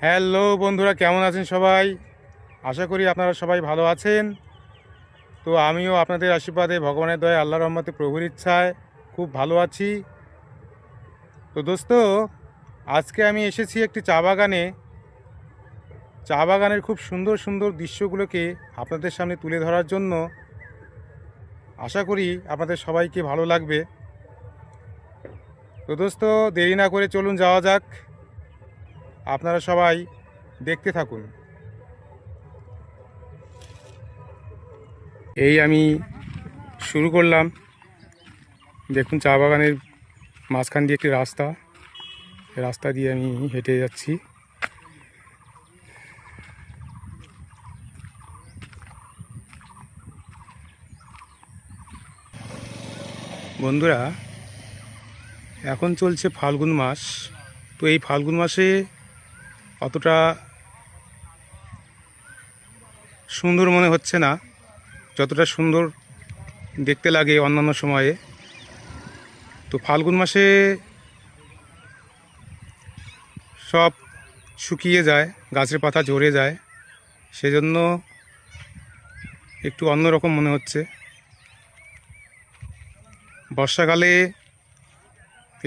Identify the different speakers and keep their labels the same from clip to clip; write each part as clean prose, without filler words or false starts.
Speaker 1: Hello বন্ধুরা, কেমন আছেন সবাই? আশা করি আপনারা সবাই ভালো আছেন। তো আমিও আপনাদের আশীর্বাদে, ভগবানের দয়ায়, আল্লাহর রহমতে, প্রভুর ইচ্ছায় খুব ভালো আছি। তো দোস্ত, আজকে আমি এসেছি একটি চা বাগানে। চা বাগানের খুব সুন্দর সুন্দর দৃশ্যগুলোকে আপনাদের সামনে তুলে ধরার জন্য। আশা করি আপনাদের সবাইকে ভালো লাগবে। তো দোস্ত, দেরি না করে চলুন যাওয়া যাক। আপনারা সবাই দেখতে থাকুন। এই আমি শুরু করলাম। দেখুন, চা বাগানের মাঝখান দিয়ে একটি রাস্তা, রাস্তা দিয়ে আমি হেঁটে যাচ্ছি। বন্ধুরা, এখন চলছে ফাল্গুন মাস। তো এই ফাল্গুন মাসে অতটা সুন্দর মনে হচ্ছে না, যতটা সুন্দর দেখতে লাগে অন্যান্য সময়ে। তো ফাল্গুন মাসে সব শুকিয়ে যায়, গাছের পাতা ঝরে যায়, সেজন্য একটু অন্যরকম মনে হচ্ছে। বর্ষাকালে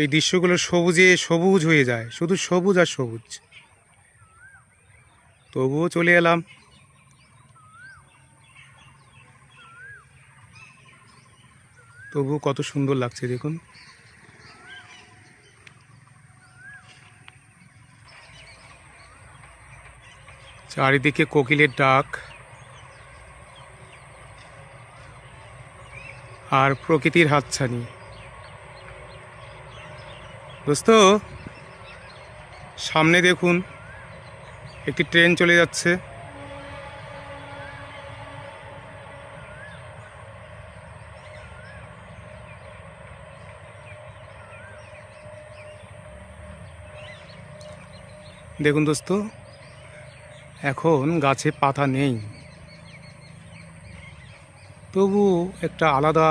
Speaker 1: এই দৃশ্যগুলো সবুজে সবুজ হয়ে যায়, শুধু সবুজ আর সবুজ। তবুও চলে এলাম। তবুও কত সুন্দর লাগছে দেখুন। চারিদিকে কোকিলের ডাক আর প্রকৃতির হাতছানি। দোস্ত, সামনে দেখুন, একটি ট্রেন চলে যাচ্ছে। দেখুন দোস্ত, এখন গাছে পাতা নেই, তবু একটা আলাদা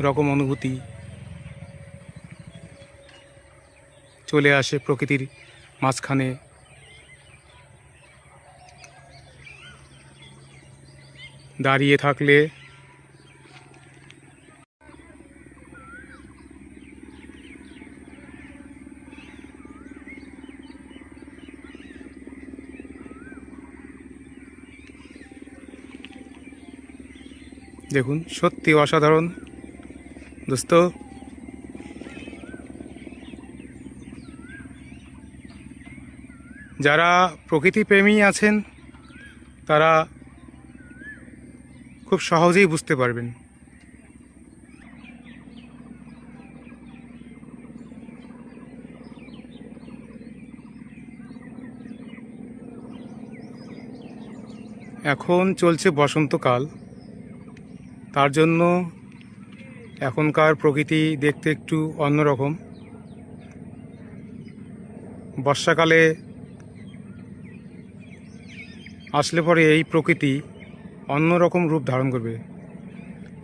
Speaker 1: রকম অনুভূতি চলে আসে প্রকৃতির মাঝখানে। দাঁড়িয়ে থাকলে দেখুন, সত্যি অসাধারণ দোস্ত। যারা প্রকৃতি প্রেমী আছেন তারা খুব সহজেই বুঝতে পারবেন। এখন চলছে বসন্তকাল, তার জন্য এখনকার প্রকৃতি দেখতে একটু অন্যরকম। বর্ষাকালে আসলে পরে এই প্রকৃতি অন্যরকম রূপ ধারণ করবে,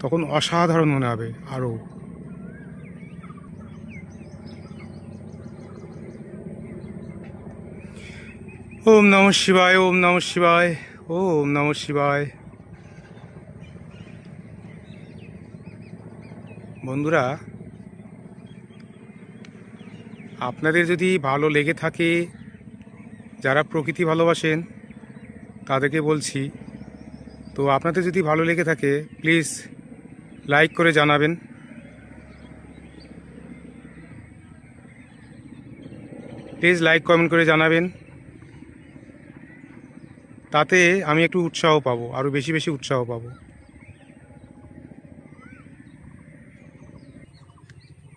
Speaker 1: তখন অসাধারণ মনে হবে আরও। ওম নমঃ শিবায়, ওম নমঃ শিবায়, ওম নমঃ শিবায়। বন্ধুরা, আপনাদের যদি ভালো লেগে থাকে, যারা প্রকৃতি ভালোবাসেন তাদেরকে বলছি, তো আপনাদের যদি ভালো লেগে থাকে প্লিজ লাইক করে জানাবেন। প্লিজ লাইক কমেন্ট করে জানাবেন, তাতে আমি একটু উৎসাহ পাবো, আরও বেশি বেশি উৎসাহ পাবো।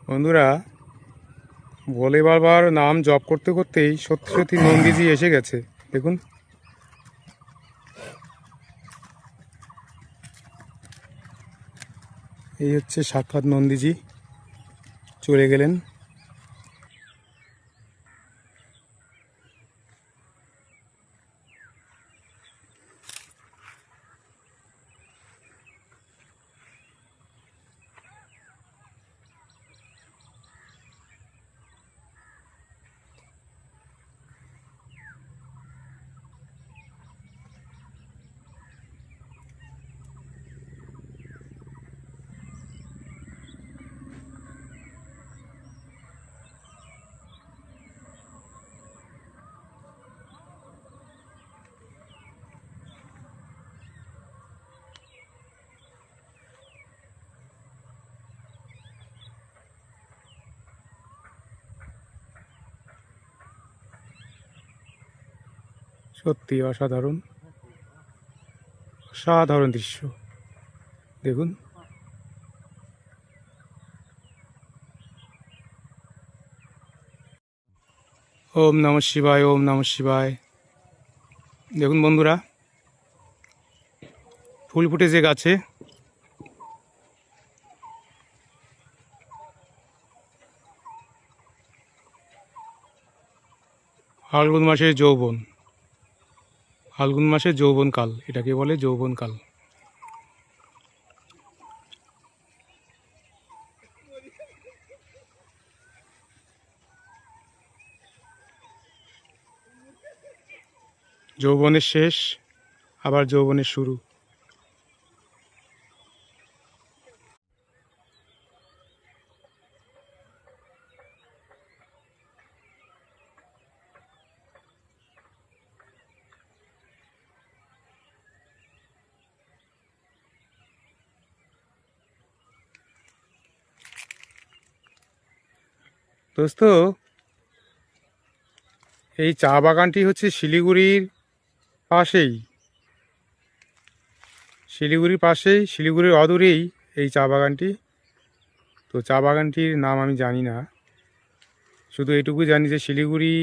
Speaker 1: বন্ধুরা, ভোলে বাবার নাম জপ করতে করতেই সত্যি সত্যি নন্দীজি এসে গেছে। দেখুন, এই হচ্ছে সাক্ষাৎ নন্দীজি, চলে গেলেন। সত্যি অসাধারণ অসাধারণ দৃশ্য দেখুন। ওম নমঃ শিবায়, ওম নমঃ শিবায়। দেখুন বন্ধুরা, ফুল ফুটেছে গাছে। ফাল্গুন মাসের যৌবন, ফাল্গুন মাসের যৌবনকাল, এটাকে বলে যৌবনকাল। যৌবনের শেষ, আবার যৌবনের শুরু। দোস্ত, এই চা বাগানটি হচ্ছে শিলিগুড়ির পাশেই, শিলিগুড়ির অদূরেই এই চা বাগানটি। তো চা বাগানটির নাম আমি জানি না, শুধু এইটুকু জানি যে শিলিগুড়ি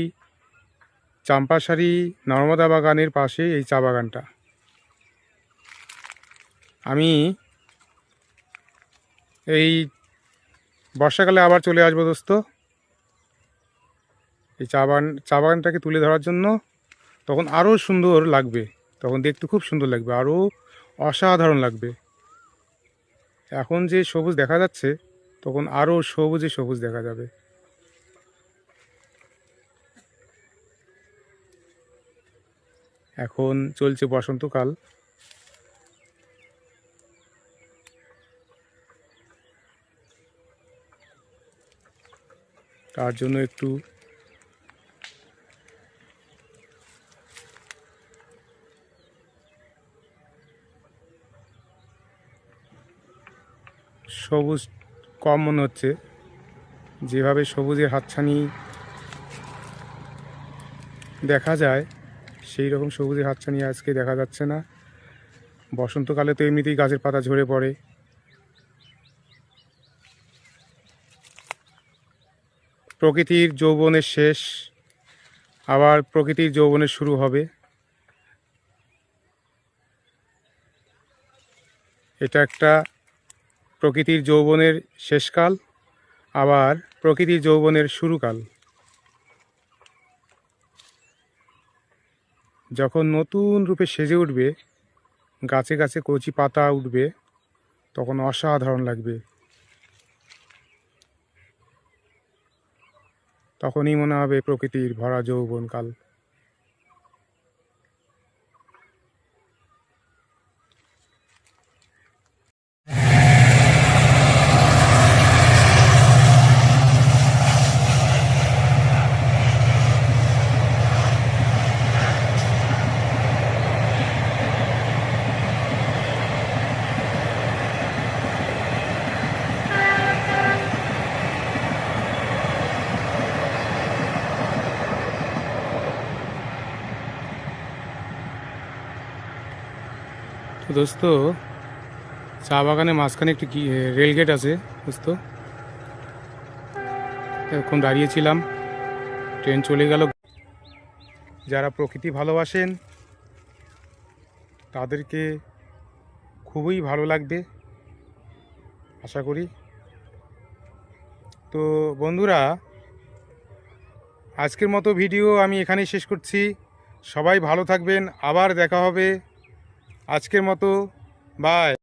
Speaker 1: চাম্পাসারি নর্মদা বাগানের পাশে এই চা বাগানটা। আমি এই বর্ষাকালে আবার চলে আসবো দোস্ত, এই চা বাগানটাকে তুলে ধরার জন্য। তখন আরও সুন্দর লাগবে, তখন দেখতে খুব সুন্দর লাগবে, আরও অসাধারণ লাগবে। এখন যে সবুজ দেখা যাচ্ছে, তখন আরও সবুজে সবুজ দেখা যাবে। এখন চলছে বসন্তকাল। তার জন্য একটু সবুজ কম মনে হচ্ছে, যেভাবে সবুজের হাতছানি দেখা যায় সেই রকম সবুজের হাতছানি আজকে দেখা যাচ্ছে না। বসন্তকালে তো এমনিতেই গাছের পাতা ঝরে পড়ে। প্রকৃতির যৌবনের শেষ, আবার প্রকৃতির যৌবনের শুরু হবে। এটা একটা প্রকৃতির যৌবনের শেষকাল, আবার প্রকৃতির যৌবনের শুরুকাল। যখন নতুন রূপে সেজে উঠবে, গাছে গাছে কচি পাতা উঠবে, তখন অসাধারণ লাগবে। তখনই মনে হবে প্রকৃতির ভরা যৌবনকাল। তো দোস্ত, চা বাগানের মাঝখানে একটি রেলগেট আছে দোস্ত। এখন দাঁড়িয়েছিলাম, ট্রেন চলে গেল। যারা প্রকৃতি ভালোবাসেন তাদেরকে খুবই ভালো লাগবে আশা করি। তো বন্ধুরা, আজকের মতো ভিডিও আমি এখানেই শেষ করছি। সবাই ভালো থাকবেন, আবার দেখা হবে। আজকের মতো বাই।